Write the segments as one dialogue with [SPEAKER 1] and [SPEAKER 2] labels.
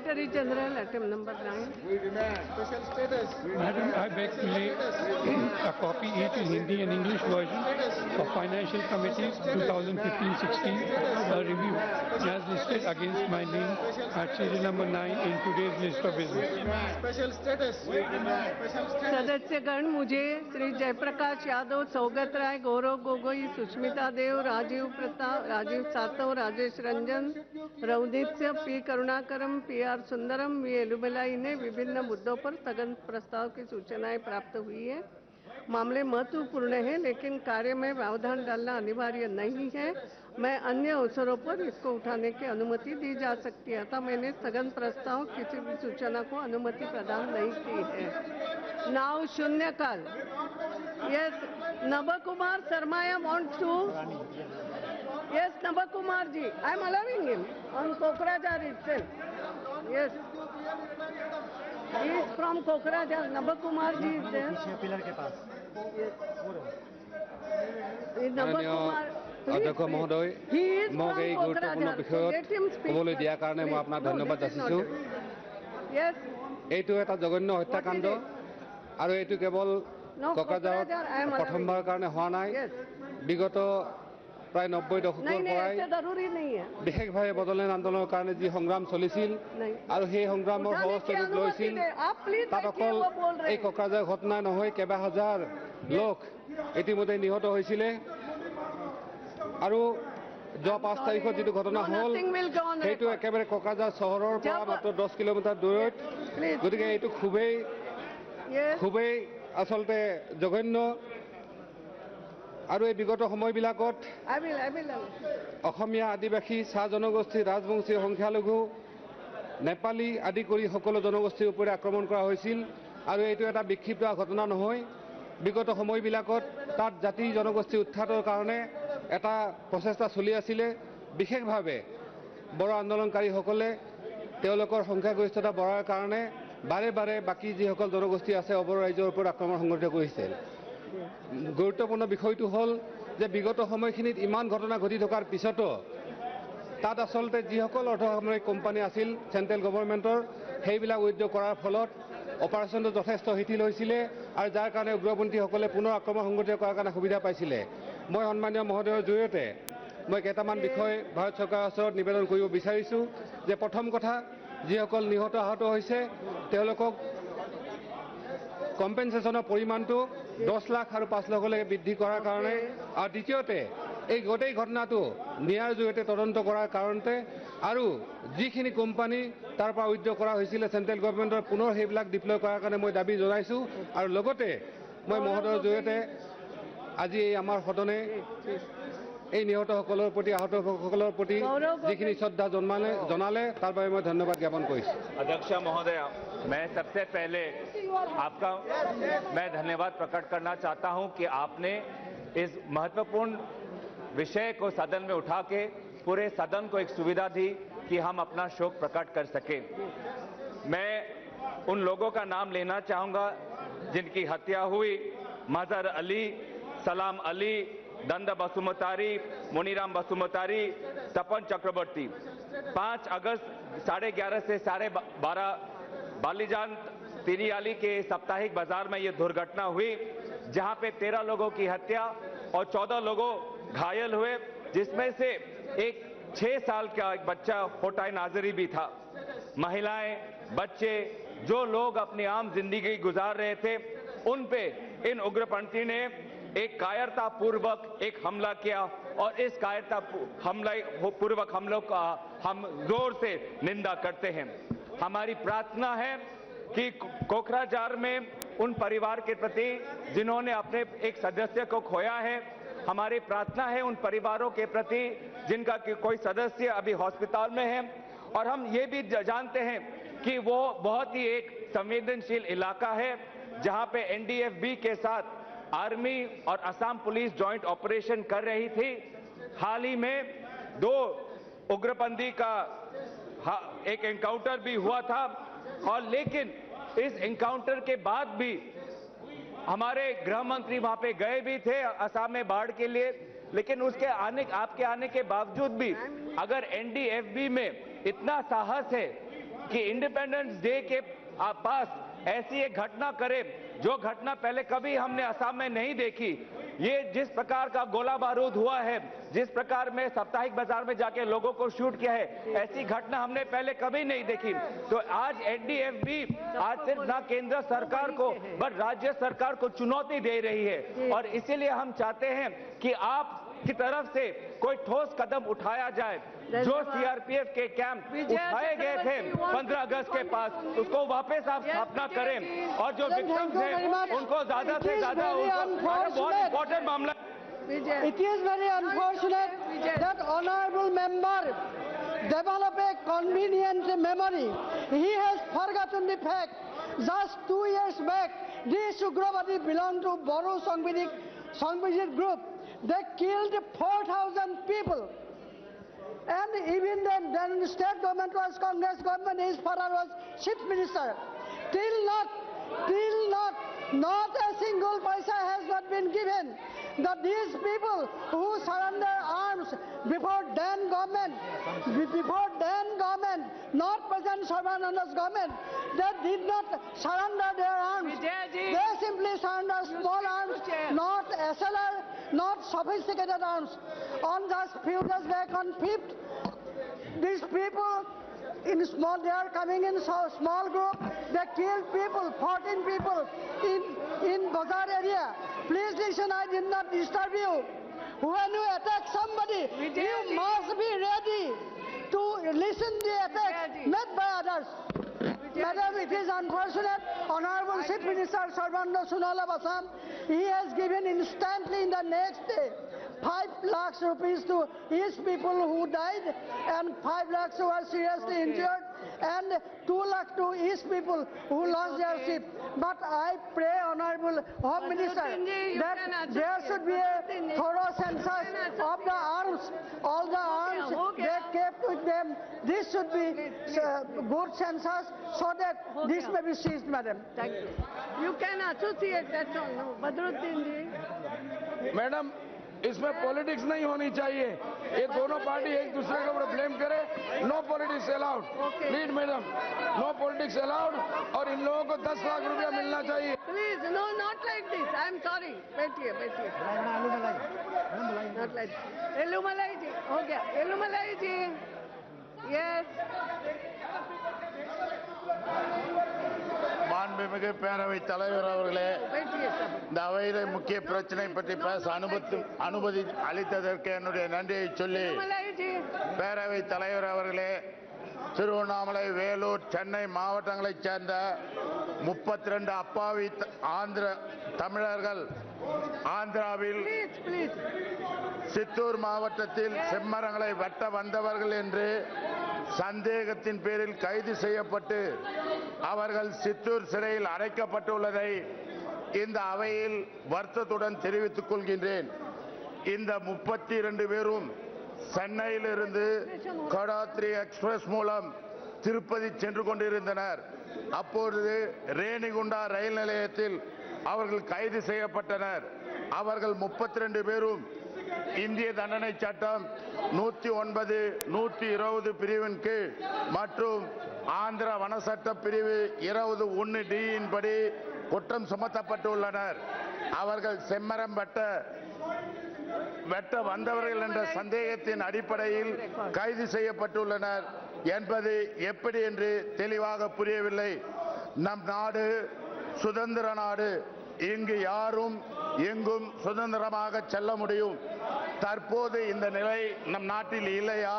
[SPEAKER 1] Secretary General, item number 9.
[SPEAKER 2] Special status.
[SPEAKER 3] Madam, I beg to lay a copy each in Hindi and English version of Financial Committee 2015-16 review as listed against my name at serial number 9 in today's list of business.
[SPEAKER 2] Special status. Special status.
[SPEAKER 1] सदस्यगण, मुझे Shri Jayaprakash Yadav, Saugata Roy, Gaurav Gogoi, Sushmita Dev, Rajeev Pratap, Rajeev Satav, Rajesh Ranjan, Ravneet P Karunakaran, P R Sundaram, V Elumalai ने विभिन्न मुद्दों पर स्थगन प्रस्ताव की सूचनाएं प्राप्त हुई है। मामले महत्वपूर्ण है लेकिन कार्य में व्यवधान डालना अनिवार्य नहीं है। मैं अन्य अवसरों पर इसको उठाने की अनुमति दी जा सकती है, अतः मैंने स्थगन प्रस्ताव किसी भी सूचना को अनुमति प्रदान नहीं की है। नाउ शून्यकाल। Yes, Nabha Kumar Sharma want to. Yes, Nabha Kumar ji, I am allowing him on Kokrajhar itself. Yes, he is from Kokrajhar. Nabha Kumar ji is there.
[SPEAKER 4] Pillar के पास।
[SPEAKER 1] Nabha Kumar,
[SPEAKER 5] অধ্যক্ষ মহোদয়,
[SPEAKER 1] he is
[SPEAKER 5] মোক
[SPEAKER 1] from
[SPEAKER 5] এই গুৰুত্বপূৰ্ণ
[SPEAKER 1] Kokrajhar. So
[SPEAKER 5] বিষয়ত
[SPEAKER 1] let him speak.
[SPEAKER 5] ক'বলৈ দিয়াৰ কাৰণে মই আপোনাক ধন্যবাদ যাচিছোঁ।
[SPEAKER 1] Yes,
[SPEAKER 5] এইটো এটা জঘন্য হত্যাকাণ্ড আৰু এইটো কেৱল কোকৰাঝাৰত প্ৰথমবাৰৰ কাৰণে হোৱা নাই।
[SPEAKER 1] yes.
[SPEAKER 5] বিগত প্ৰায় 90 দশকৰ
[SPEAKER 1] नहीं नहीं,
[SPEAKER 5] পৰাই
[SPEAKER 1] ऐसे जरूरी नहीं है।
[SPEAKER 5] বিশেষভাৱে বদলেন আন্দোলনৰ কাৰণে যি সংগ্ৰাম চলিছিল
[SPEAKER 1] नहीं।
[SPEAKER 5] আৰু সেই সংগ্ৰামৰ
[SPEAKER 1] उठाने की
[SPEAKER 5] সহস্ত ৰূপ
[SPEAKER 1] अनुमति
[SPEAKER 5] লৈছিল।
[SPEAKER 1] दे। आप प्लीज
[SPEAKER 5] তাত
[SPEAKER 1] बैठिए,
[SPEAKER 5] অকল
[SPEAKER 1] वो बोल रहे
[SPEAKER 5] এই
[SPEAKER 1] हैं।
[SPEAKER 5] কোকৰাঝাৰ ঘটনা নহয়, কেইবা হাজাৰ লোক ইতিমধ্যে নিহত হৈছিলে আৰু যোৱা 5 তাৰিখত যিটো ঘটনা হ'ল
[SPEAKER 1] Nothing will go on
[SPEAKER 5] সেইটো
[SPEAKER 1] record.
[SPEAKER 5] একেবাৰে কোকৰাঝাৰ চহৰৰ পৰা
[SPEAKER 1] যাব।
[SPEAKER 5] মাত্ৰ 10 কিলোমিটাৰ দূৰত।
[SPEAKER 1] Please.
[SPEAKER 5] গতিকে এইটো
[SPEAKER 1] Yes.
[SPEAKER 5] খুবেই আচলতে জঘন্য আৰু এই বিগত সময়বিলাকত
[SPEAKER 1] I will.
[SPEAKER 5] অসমীয়া, আদিবাসী, চাহ জনগোষ্ঠী, ৰাজবংশী, সংখ্যালঘু, নেপালী আদি কৰি সকলো জনগোষ্ঠীৰ ওপৰত আক্ৰমণ কৰা হৈছিল আৰু এইটো এটা বিক্ষিপ্ত ঘটনা নহয়। বিগত সময়বিলাকত তাত জাতি জনগোষ্ঠী উত্থানৰ কাৰণে এটা প্ৰচেষ্টা চলি আছিলে। বিশেষভাৱে বড়ো আন্দোলনকাৰীসকলে তেওঁলোকৰ সংখ্যাগৰিষ্ঠতা বঢ়াৰ কাৰণে বাৰে বাৰে বাকী যিসকল জনগোষ্ঠী আছে অবড়ো ৰাইজৰ ওপৰত আক্ৰমণ সংঘটিত কৰিছিল। গুৰুত্বপূৰ্ণ বিষয়টো হ'ল যে বিগত সময়খিনিত ইমান ঘটনা ঘটি থকাৰ পিছতো তাত আচলতে যিসকল অৰ্ধসামৰিক কোম্পানী আছিল চেণ্ট্ৰেল গভৰ্ণমেণ্টৰ, সেইবিলাক উইথড্ৰ কৰাৰ ফলত অপাৰেশ্যনটো যথেষ্ট শিথিল হৈছিলে আৰু যাৰ কাৰণে উগ্ৰপন্থীসকলে পুনৰ আক্ৰমণ সংঘটিত কৰাৰ কাৰণে সুবিধা পাইছিলে। মই সন্মানীয় মহোদয়ৰ জৰিয়তে মই কেইটামান বিষয় ভাৰত চৰকাৰৰ ওচৰত নিবেদন কৰিব বিচাৰিছোঁ যে প্ৰথম কথা, যিসকল নিহত আহত হৈছে তেওঁলোকক কম্পেনচেশ্যনৰ পৰিমাণটো 10 লাখ আৰু 5 লাখলৈকে বৃদ্ধি কৰাৰ কাৰণে, আৰু দ্বিতীয়তে এই গোটেই ঘটনাটো ন্যায়ৰ জৰিয়তে তদন্ত কৰাৰ কাৰণতে আৰু যিখিনি কোম্পানী তাৰ পৰা উইথড্ৰ কৰা হৈছিলে চেণ্ট্ৰেল গভৰ্ণমেণ্টৰ পুনৰ সেইবিলাক ডিপ্লয় কৰাৰ কাৰণে মই দাবী জনাইছোঁ। আৰু লগতে মই মহোদয়ৰ জৰিয়তে আজি এই আমাৰ সদনে এই নিহতসকলৰ প্ৰতি, আহতসকলৰ প্ৰতি যিখিনি শ্ৰদ্ধা জনালে তাৰ বাবে মই ধন্যবাদ জ্ঞাপন কৰিছোঁ।
[SPEAKER 6] अध्यक्ष महोदय, मैं सबसे पहले आपका धन्यवाद प्रकट करना चाहता हूं कि आपने इस महत्वपूर्ण विषय को सदन में उठा के पूरे सदन को एक सुविधा दी कि हम अपना शोक प्रकट कर सके। मैं उन लोगों का नाम लेना चाहूंगा जिनकी हत्या हुई। मजहर अली, सलाम अली, दंद बसुमतारी, मुनीराम बसुमतारी, तपन चक्रवर्ती। 5 अगस्त 11:30 से 12:30 बालीजान तिरियाली के साप्ताहिक बाजार में यह दुर्घटना हुई, जहां पे 13 लोगों की हत्या और 14 लोगों घायल हुए, जिसमें से एक 6 साल का एक बच्चा होटाई नाजरी भी था। महिलाएं, बच्चे, जो लोग अपनी आम जिंदगी गुजार रहे थे, उन पे इन उग्रपंथी ने एक कायरतापूर्वक एक हमला किया और इस कायरतापूर्वक हमलों का हम जोर से निंदा करते हैं। हमारी प्रार्थना है कि कोकराझार में उन परिवार के प्रति जिन्होंने अपने एक सदस्य को खोया है, हमारी प्रार्थना है उन परिवारों के प्रति जिनका कोई सदस्य अभी हॉस्पिटल में है, और हम ये भी जानते हैं कि वो बहुत ही एक संवेदनशील इलाका है जहां पे एनडीएफबी के साथ आर्मी और असम पुलिस जॉइंट ऑपरेशन कर रही थी। हाल ही में 2 उग्रपंथी का एक एनकाउंटर भी हुआ था, और लेकिन इस एनकाउंटर के बाद भी हमारे गृह मंत्री वहां पे गए भी थे असम में बाढ़ के लिए, लेकिन आपके आने के बावजूद भी अगर एनडीएफबी में इतना साहस है कि इंडिपेंडेंस डे के पास ऐसी एक घटना करे जो घटना पहले कभी हमने असम में नहीं देखी। ये जिस प्रकार का गोला बारूद हुआ है, जिस प्रकार में साप्ताहिक बाजार में जाके लोगों को शूट किया है, ऐसी घटना हमने पहले कभी नहीं देखी। तो आज एनडीएफ भी आज सिर्फ ना केंद्र सरकार को बट राज्य सरकार को चुनौती दे रही है, और इसीलिए हम चाहते हैं कि आप की तरफ से कोई ठोस कदम उठाया जाए। जो सीआरपीएफ के कैंप उठाए गए थे 15 अगस्त के पास, उसको वापस आप स्थापना करें, और जो विक्टिम्स हैं उनको ज्यादा से ज्यादा, बहुत इंपॉर्टेंट मामला।
[SPEAKER 4] It is very unfortunate that honorable member develop a convenient memory. He has forgotten the fact just 2 years back this Ugrabadi belonged to Boru Sangvijit group. They killed 4,000 people. And even then the state government was Congress government, his father was chief minister. Till not a single paisa has not been given. That these people who surrender arms before then government, not President Sarbananda's government, they did not surrender their arms. They simply surrender small arms, not SLR, not sophisticated arms. On just few days back on 5th, these people they are coming in small group. They killed people, 14 people in Bazar area. Please listen, I did not disturb you. When you attack somebody, you must be ready to listen the attack made by others. Madam, it is unfortunate. Honorable Chief Minister Sarbananda Sonowal of Assam, he has given instantly in the next day 5 lakhs rupees to his people who died and 5 lakhs who are seriously injured, and 2 lakhs to his people who lost their ship. But I pray, Honorable Home Minister, that there should be a thorough census of the arms, all the arms they kept with them. This should be good census so that this may be seized, Madam.
[SPEAKER 1] Thank you. You can associate that one. No, Badruddin ji.
[SPEAKER 7] Madam, इसमें politics नहीं होनी चाहिए। ये दोनों party एक दूसरे के ऊपर ब्लेम करे। No politics allowed. Please madam, no politics allowed, और इन लोगों को 10 लाख रुपया मिलना चाहिए।
[SPEAKER 1] Please, no, not like this. I am sorry. बैठिए। Not like this. एलुमलाई जी, हो गया। एलुमलाई जी, yes.
[SPEAKER 8] மாண்புமிகு பேரவைத் தலைவர் அவர்களே,
[SPEAKER 1] बैठिए सब.
[SPEAKER 8] இந்த அவையிலே முக்கிய பிரச்சனை பற்றி பேச அனுமதி அளித்ததற்கு என்னுடைய நன்றியை சொல்லி,
[SPEAKER 1] एलुमलाई जी.
[SPEAKER 8] பேரவைத் தலைவர் அவர்களே, திருவண்ணாமலை, வேலூர், சென்னை மாவட்டங்களைச் சேர்ந்த 32 அப்பாவி ஆந்திர தமிழர்கள் ஆந்திராவில்
[SPEAKER 1] Please.
[SPEAKER 8] சித்தூர் மாவட்டத்தில் செம்மரங்களை வெட்ட வந்தவர்கள் என்று சந்தேகத்தின் பேரில் கைது செய்யப்பட்டு அவர்கள் சித்தூர் சிறையில் அடைக்கப்பட்டுள்ளதை இந்த அவையில் வருத்தத்துடன் தெரிவித்துக் கொள்கின்றேன். இந்த 32 பேரும் சென்னையிலிருந்து கடாத்ரி எக்ஸ்பிரஸ் மூலம் திருப்பதி சென்று கொண்டிருந்தனர். அப்பொழுது ரேணிகுண்டா ரயில் நிலையத்தில் அவர்கள் கைது செய்யப்பட்டனர். அவர்கள் 32 பேரும் இந்திய தண்டனை சட்டம் 109, 120 பிரிவின் கீழ் மற்றும் ஆந்திர வன சட்ட பிரிவு 21D படி குற்றம் சுமத்தப்பட்டுள்ளனர். அவர்கள் செம்மரம் வெட்ட வந்தவர்கள் என்ற சந்தேகத்தின் அடிப்படையில் கைது செய்யப்பட்டுள்ளனர் என்பது எப்படி என்று தெளிவாக புரியவில்லை. நம் நாடு சுதந்திர நாடு. இங்கு யாரும் எங்கும் சுதந்திரமாக செல்ல முடியும். தற்போது இந்த நிலை நம் நாட்டில் இல்லையா?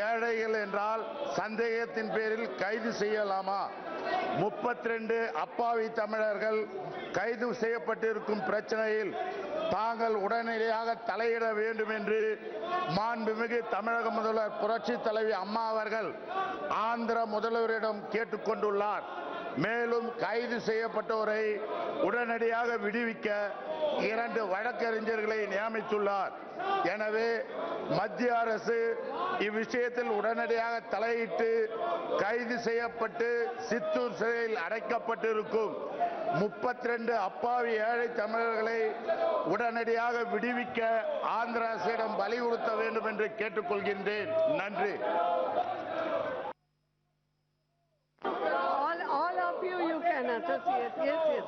[SPEAKER 8] ஏழைகள் என்றால் சந்தேகத்தின் பேரில் கைது செய்யலாமா? 32 அப்பாவி தமிழர்கள் கைது செய்யப்பட்டிருக்கும் பிரச்சனையில் தாங்கள் உடனடியாக தலையிட வேண்டும் என்று மாண்புமிகு தமிழக முதல்வர் புரட்சி தலைவி அம்மா அவர்கள் ஆந்திர முதல்வரிடம் கேட்டுக்கொண்டுள்ளார். மேலும் கைது செய்யப்பட்டோரை உடனடியாக விடுவிக்க 2 வழக்கறிஞர்களை நியமித்துள்ளார். எனவே மத்திய அரசு இவ்விஷயத்தில் உடனடியாக தலையிட்டு கைது செய்யப்பட்டு சித்தூர் சிறையில் அடைக்கப்பட்டிருக்கும் 32 அப்பாவி ஏழை தமிழர்களை உடனடியாக விடுவிக்க ஆந்திர அரசிடம் வலியுறுத்த வேண்டும் என்று கேட்டுக்கொள்கின்றேன். நன்றி.
[SPEAKER 1] associate. Yes.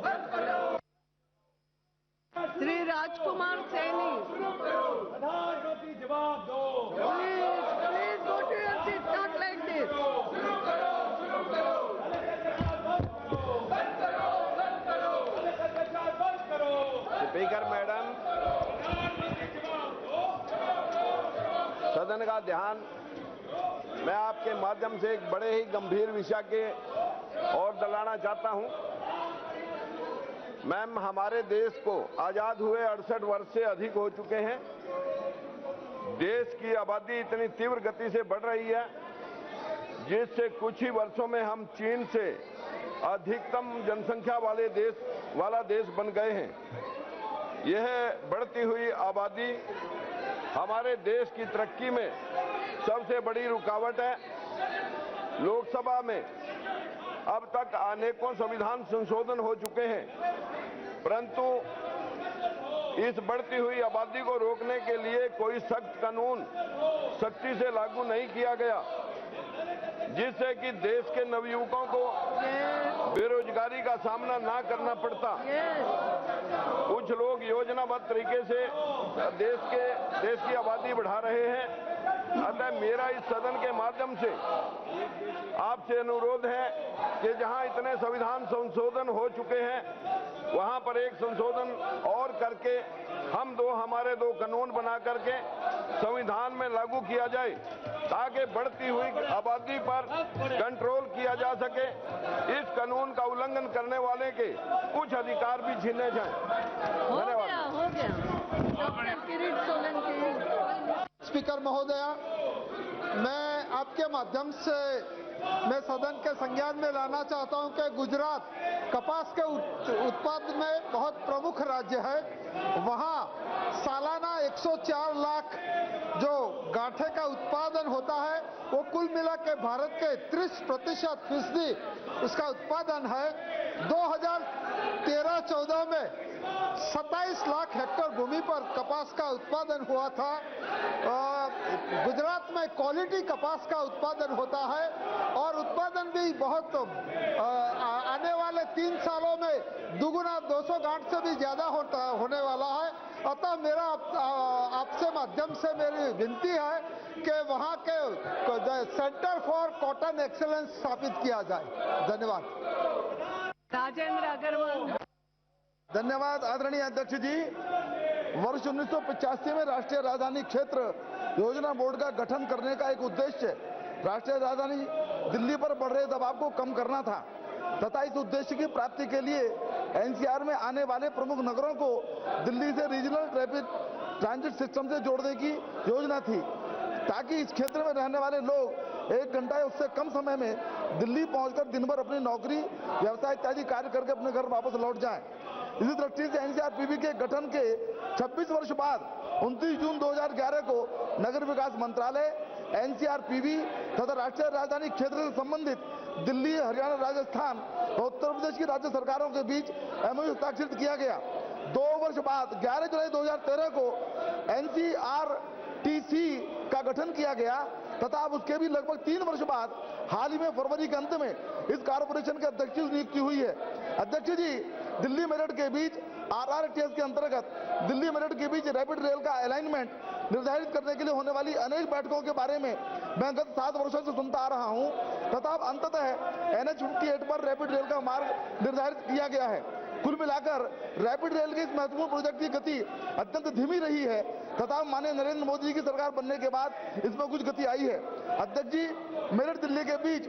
[SPEAKER 1] Sri Rajkumar Saini. Please go to your seat, not like this.
[SPEAKER 7] Speaker madam, सदन का ध्यान मैं आपके माध्यम से एक बड़े ही गंभीर विषय के ओर दिलाना चाहता हूं। मैम, हमारे देश को आजाद हुए 68 वर्ष से अधिक हो चुके हैं। देश की आबादी इतनी तीव्र गति से बढ़ रही है जिससे कुछ ही वर्षों में हम चीन से अधिकतम जनसंख्या वाला देश बन गए हैं। यह बढ़ती हुई आबादी हमारे देश की तरक्की में सबसे बड़ी रुकावट है। लोकसभा में अब तक अनेकों संविधान संशोधन हो चुके हैं, परंतु इस बढ़ती हुई आबादी को रोकने के लिए कोई सख्त कानून सख्ती से लागू नहीं किया गया, जिससे कि देश के नवयुवकों को बेरोजगारी का सामना ना करना पड़ता। कुछ लोग योजनाबद्ध तरीके से देश की आबादी बढ़ा रहे हैं। अतः मेरा इस सदन के माध्यम से आपसे अनुरोध है कि जहां इतने संविधान संशोधन हो चुके हैं, वहां पर एक संशोधन और करके हमारे दो कानून बना करके संविधान में लागू किया जाए, ताकि बढ़ती हुई आबादी पर कंट्रोल किया जा सके। इस कानून का उल्लंघन करने वाले के कुछ अधिकार भी छीने जाएं। धन्यवाद।
[SPEAKER 1] हो गया। डॉक्टर किरीट सोलंकी।
[SPEAKER 2] स्पीकर महोदया, मैं आपके माध्यम से मैं सदन के संज्ञान में लाना चाहता हूं कि गुजरात कपास के उत्पादन में बहुत प्रमुख राज्य है। वहां सालाना 104 लाख जो गांठे का उत्पादन होता है, वो कुल मिला के भारत के 30% उसका उत्पादन है। 2013-14 में 27 लाख हेक्टेयर भूमि पर कपास का उत्पादन हुआ था। गुजरात में क्वालिटी कपास का उत्पादन होता है और उत्पादन भी बहुत आने वाले 3 सालों में दुगुना 200 गांठ से भी ज्यादा होने वाला है। अतः मेरा आपसे माध्यम से मेरी विनती है कि वहां के सेंटर फॉर कॉटन एक्सेलेंस स्थापित किया जाए। धन्यवाद।
[SPEAKER 1] राजेंद्र अग्रवाल।
[SPEAKER 7] धन्यवाद आदरणीय अध्यक्ष जी। वर्ष 1985 में राष्ट्रीय राजधानी क्षेत्र योजना बोर्ड का गठन करने का एक उद्देश्य राष्ट्रीय राजधानी दिल्ली पर बढ़ रहे दबाव को कम करना था तथा इस उद्देश्य की प्राप्ति के लिए एनसीआर में आने वाले प्रमुख नगरों को दिल्ली से रीजनल रैपिड ट्रांजिट सिस्टम से जोड़ने की योजना थी, ताकि इस क्षेत्र में रहने वाले लोग 1 घंटा या उससे कम समय में दिल्ली पहुंचकर दिन भर अपनी नौकरी, व्यवसाय इत्यादि कार्य करके अपने घर वापस लौट जाएं। इसी दृष्टि से एनसीआरपीबी के गठन के 26 वर्ष बाद 29 जून 2011 को नगर विकास मंत्रालय, एनसीआरपीबी तथा राष्ट्रीय राजधानी क्षेत्र से संबंधित दिल्ली, हरियाणा, राजस्थान और उत्तर प्रदेश की राज्य सरकारों के बीच एमओयू हस्ताक्षरित किया गया। 2 वर्ष बाद 11 जुलाई 2013 को एनसीआरटीसी का गठन किया गया तथा अब उसके भी लगभग 3 वर्ष बाद हाल ही में फरवरी के अंत में इस कॉर्पोरेशन के अध्यक्ष की नियुक्ति हुई है। अध्यक्ष जी, दिल्ली मेरठ के बीच आरआरटीएस के अंतर्गत दिल्ली मेरठ के बीच रैपिड रेल का अलाइनमेंट निर्धारित करने के लिए होने वाली अनेक बैठकों के बारे में मैं गत 7 वर्षों से सुनता आ रहा हूं तथा अब अंततः NH 58 पर रैपिड रेल का मार्ग निर्धारित किया गया है। कुल मिलाकर रैपिड रेल के इस महत्वपूर्ण प्रोजेक्ट की गति अत्यंत धीमी रही है तथा माननीय नरेंद्र मोदी जी की सरकार बनने के बाद इसमें कुछ गति आई है। अध्यक्ष जी, मेरठ दिल्ली के बीच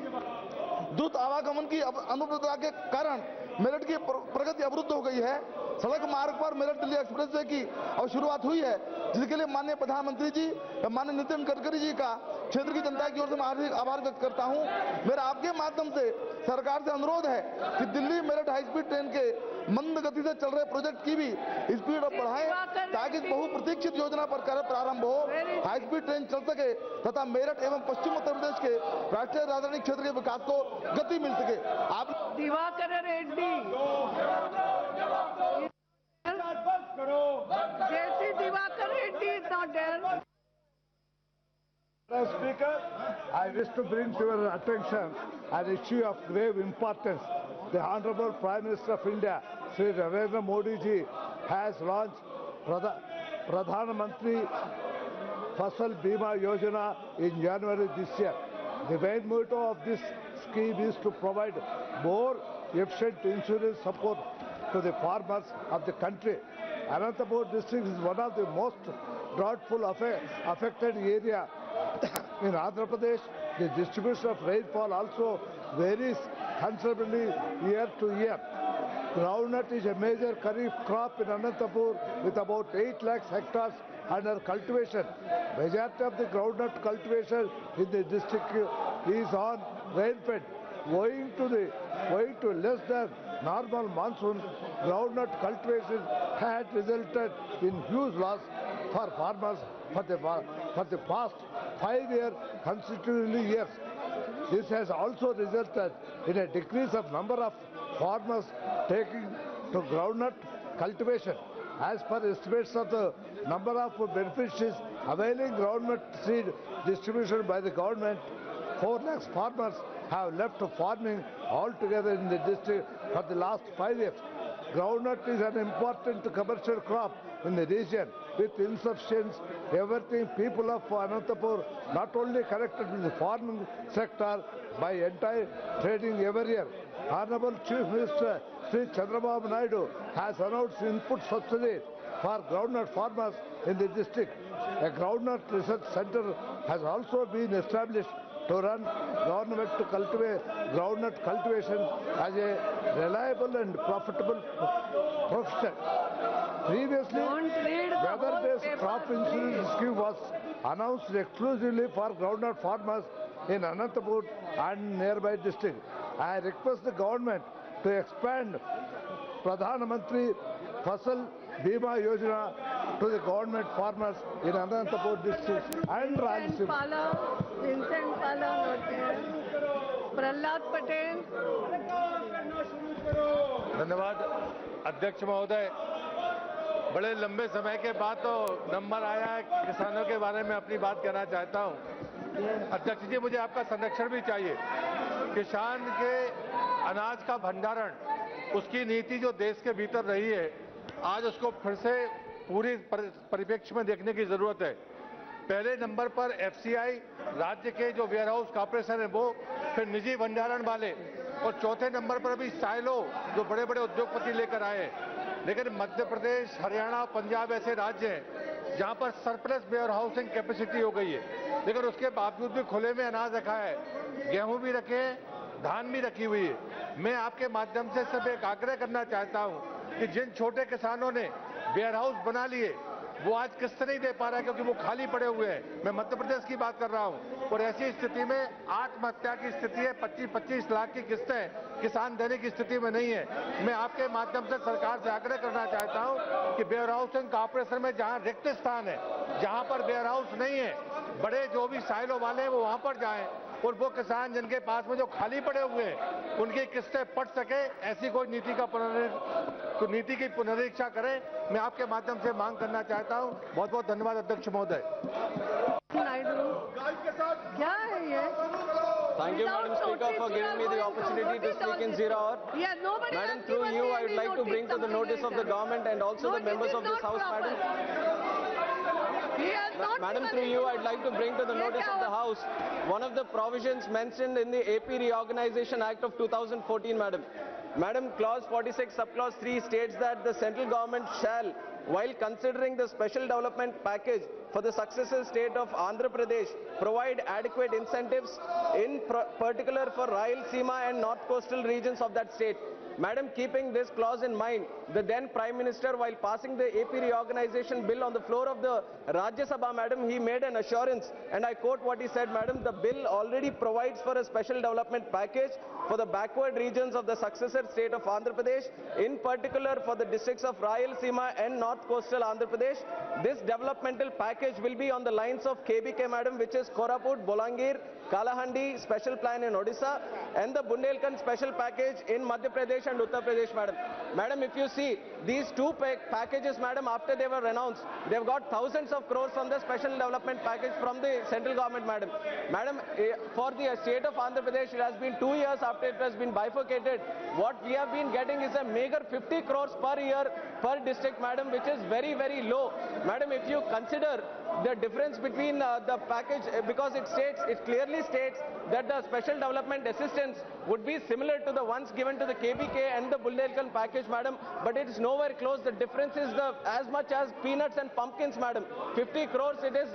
[SPEAKER 7] द्रुत आवागमन की अनुपलब्धता के कारण मेरठ की प्रगति अवरुद्ध हो गई है। सड़क मार्ग पर मेरठ दिल्ली एक्सप्रेसवे की अब शुरुआत हुई है, जिसके लिए माननीय प्रधानमंत्री जी, माननीय नितिन गडकरी जी का क्षेत्र की जनता की ओर से मैं हार्दिक आभार व्यक्त करता हूं। मेरा आपके माध्यम से सरकार से अनुरोध है कि Delhi Meerut high speed train के मंद गति से चल रहे प्रोजेक्ट की भी स्पीड अब बढ़ाएं, ताकि बहुप्रतीक्षित योजना पर कार्य प्रारंभ हो, हाई स्पीड ट्रेन चल सके तथा मेरठ एवं पश्चिम उत्तर प्रदेश के राष्ट्रीय राजधानी क्षेत्र के विकास को गति मिल सके। आप
[SPEAKER 1] दिवाकर रेड्डी। जैसी Diwakar Reddy is not there.
[SPEAKER 9] Mr. Speaker, I wish to bring to your attention an issue of grave importance. the Honorable Prime Minister of India, Sri Narendra Modi ji, has launched Pradhan Mantri Fasal Bima Yojana in January this year. The main motto of this scheme is to provide more efficient insurance support to the farmers of the country. Anantapur district is one of the most drought-full affected area in Andhra Pradesh. The distribution of rainfall also varies considerably year to year. Groundnut is a major kharif crop in Anantapur with about 8 lakh hectares under cultivation. Majority of the groundnut cultivation in the district is on rainfed. Owing to less than normal monsoon, groundnut cultivation had resulted in huge loss for farmers for the past 5 consecutive years. This has also resulted in a decrease of number of farmers taking to groundnut cultivation. As per estimates of the number of beneficiaries availing groundnut seed distribution by the government, 4 lakhs farmers have left farming altogether in the district for the last 5 years. Groundnut is an important commercial crop in the region with insufficient everything. People of Anantapur not only connected with the farming sector by entire trading every year. Honorable Chief Minister Sri Chandrababu Naidu has announced input subsidy for groundnut farmers in the district. A groundnut research center has also been established to run government to cultivate groundnut cultivation as a reliable and profitable profession. Previously, weather-based crop insurance scheme was announced exclusively for groundnut farmers in Anantapur and nearby district. I request the government to expand Pradhan Mantri Fasal Bima Yojana to the government farmers in Anantapur district and Rayalaseema.
[SPEAKER 1] Vincent Pala, Prahlad Patel.
[SPEAKER 10] धन्यवाद अध्यक्ष महोदय। बड़े लंबे समय के बाद तो number आया है, किसानों के बारे में अपनी बात कहना चाहता हूं। अध्यक्ष जी, मुझे आपका संरक्षण भी चाहिए। किसान के अनाज का भंडारण, उसकी नीति जो देश के भीतर रही है, आज उसको फिर से पूरी परिप्रेक्ष्य में देखने की जरूरत है। पहले नंबर पर एफसीआई, राज्य के जो वेयर हाउस कॉर्पोरेशन है वो, फिर निजी भंडारण वाले, और चौथे नंबर पर भी साइलो जो बड़े बड़े उद्योगपति लेकर आए। लेकिन मध्य प्रदेश, हरियाणा, पंजाब ऐसे राज्य हैं जहां पर सरप्लस वेयर हाउसिंग कैपेसिटी हो गई है, लेकिन उसके बावजूद भी खुले में अनाज रखा है। गेहूं भी रखे हैं, धान भी रखी हुई है। मैं आपके माध्यम से सिर्फ एक आग्रह करना चाहता हूं कि जिन छोटे किसानों ने वेयर हाउस बना लिए वो आज किस्त नहीं दे पा रहा है क्योंकि वो खाली पड़े हुए हैं। मैं मध्य प्रदेश की बात कर रहा हूं, और ऐसी स्थिति में आत्महत्या की स्थिति है। 25-25 लाख की किस्तें किसान देने की स्थिति में नहीं है। मैं आपके माध्यम से सरकार से आग्रह करना चाहता हूं कि वेयर हाउसिंग कॉर्पोरेशन में जहां रिक्त स्थान है, जहां पर वेयर हाउस नहीं है, बड़े जो भी साइलो वाले हैं वो वहां पर जाएं, और वो किसान जिनके पास में जो खाली पड़े हुए हैं उनकी किस्तें पट सके, ऐसी कोई नीति की पुनरीक्षा करें। मैं आपके माध्यम से मांग करना चाहता हूं। बहुत बहुत धन्यवाद अध्यक्ष महोदय।
[SPEAKER 1] क्या है ये?
[SPEAKER 11] Thank you, Madam Speaker, for giving me the opportunity to speak in 0 hour. Madam, through you, I would like to bring to the notice of the government and also the members of this House, Madam. Madam, through you, I'd like to bring to the notice of the House one of the provisions mentioned in the AP Reorganization Act of 2014, Madam. Madam, Clause 46, Subclause 3 states that the central government shall, while considering the special development package for the successive state of Andhra Pradesh, provide adequate incentives, in particular for Rayalaseema and North Coastal regions of that state. Madam, keeping this clause in mind, the then Prime Minister, while passing the AP Reorganization Bill on the floor of the Rajya Sabha, Madam, he made an assurance, and I quote what he said, Madam, the bill already provides for a special development package for the backward regions of the successor state of Andhra Pradesh, in particular for the districts of Rayalaseema and North North Coastal Andhra Pradesh. This developmental package will be on the lines of KBK, madam, which is Koraput, Bolangir, Kalahandi special plan in Odisha, and the Bundelkhand special package in Madhya Pradesh and Uttar Pradesh, madam. Madam, if you see these two packages, madam, after they were announced, they've got thousands of crores from the special development package from the central government, madam. Madam, for the state of Andhra Pradesh, it has been 2 years after it has been bifurcated. What we have been getting is a meager 50 crores per year per district, madam, which is very, very low. Madam, if you consider the difference between the package, because it clearly states that the special development assistance would be similar to the ones given to the KBK and the Bundelkhand package, madam, but it is nowhere close. The difference is as much as peanuts and pumpkins, madam. 50 crores, it is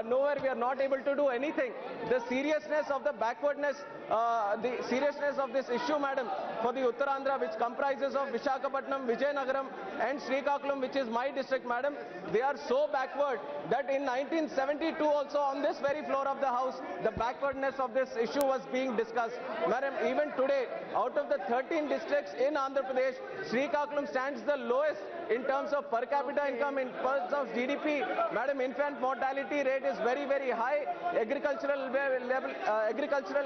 [SPEAKER 11] nowhere. We are not able to do anything. The seriousness of the backwardness, the seriousness of this issue, madam, for the Uttarandhra, which comprises of Visakhapatnam, Vijayanagaram and Srikakulam, which is my district, madam, they are so backward that in 1972 also on this very floor of the house, the backwardness of this issue was being discussed. Madam, even today, out of the 13 districts in Andhra Pradesh, Srikakulam stands the lowest in terms of per capita income, in terms of GDP. Madam, infant mortality rate is very, very high. Agricultural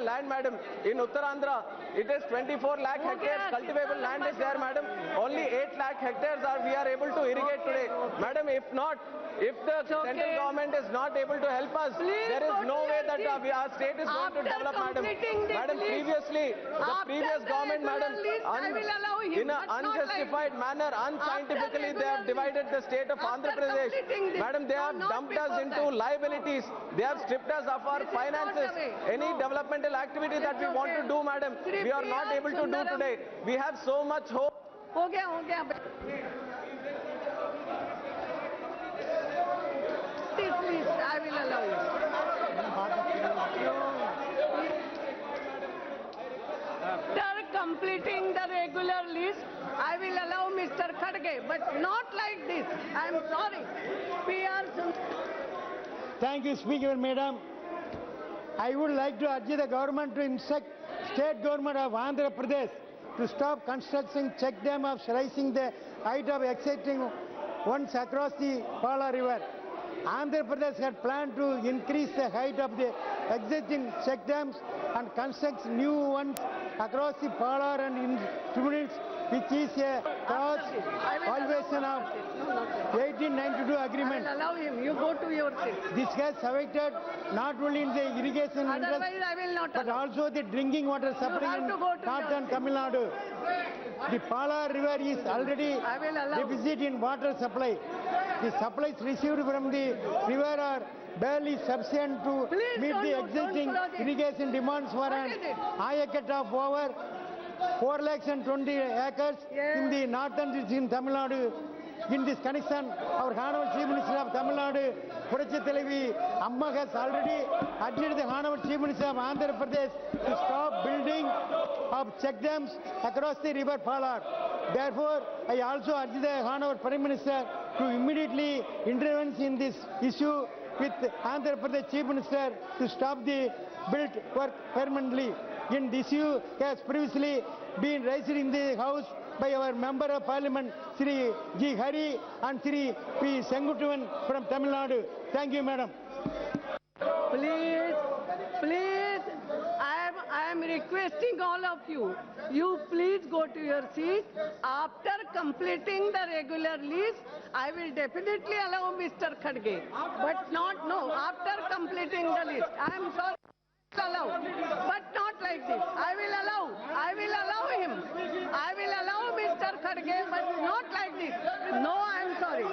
[SPEAKER 11] land, madam, in Uttarandhra, it is 24 lakh hectares. Cultivable land is there, madam. Only 8 lakh hectares we are able to irrigate today. Madam, if the central government is not able to help us, there is no way that our state is going to develop, madam. Madam, previously, the previous government, madam, in an unjustified manner, unscientifically, they have divided the state of Andhra Pradesh. Madam, they have dumped us into liabilities. They have stripped us of our finances. Any developmental activity that we want to do, madam, we are not able to do today. We have so much hope.
[SPEAKER 1] Please, I will allow you. After completing the regular list, I will allow Mr. Khadge, but not like this. I am sorry. PR.
[SPEAKER 12] Thank you, Speaker, Madam. I would like to urge the government to instruct state government of Andhra Pradesh to stop constructing check dam of rising the height of existing ones across the Pala River. Andhra Pradesh had planned to increase the height of the existing check dams and construct new ones across the Pala and in Tribunals, which is a cross violation of 1892 agreement.
[SPEAKER 1] I will allow him. You go to your seat.
[SPEAKER 12] This has affected not only in the irrigation
[SPEAKER 1] Otherwise, I will not
[SPEAKER 12] but
[SPEAKER 1] allow.
[SPEAKER 12] also the drinking water supply in northern Tamil Nadu. The Pala River is already deficit in water supply. The supplies received from the river are barely sufficient to meet the existing irrigation demands for an Ayakat of over 420 acres in the northern district in Tamil Nadu. In this connection, our Honorable Chief Minister of Tamil Nadu, Puranjit Televi Amma, has already urged the Honorable Chief Minister of Andhra Pradesh to stop building of check dams across the river Palar. Therefore, I also urge the Honorable Prime Minister to immediately intervene in this issue with Andhra Pradesh Chief Minister to stop the built work permanently. In this issue has previously been raised in the House by our Member of Parliament, Sri G. Hari and Sri P. Sengutuvan from Tamil Nadu. Thank you, Madam.
[SPEAKER 1] Please, I am requesting all of you. You please go to your seat. After completing the regular list, I will definitely allow Mr. Khadge. But after completing the list. I am sorry. Allow, but not like this. I will allow him. I will allow Mr. Khadge, but not like this. No, I am sorry.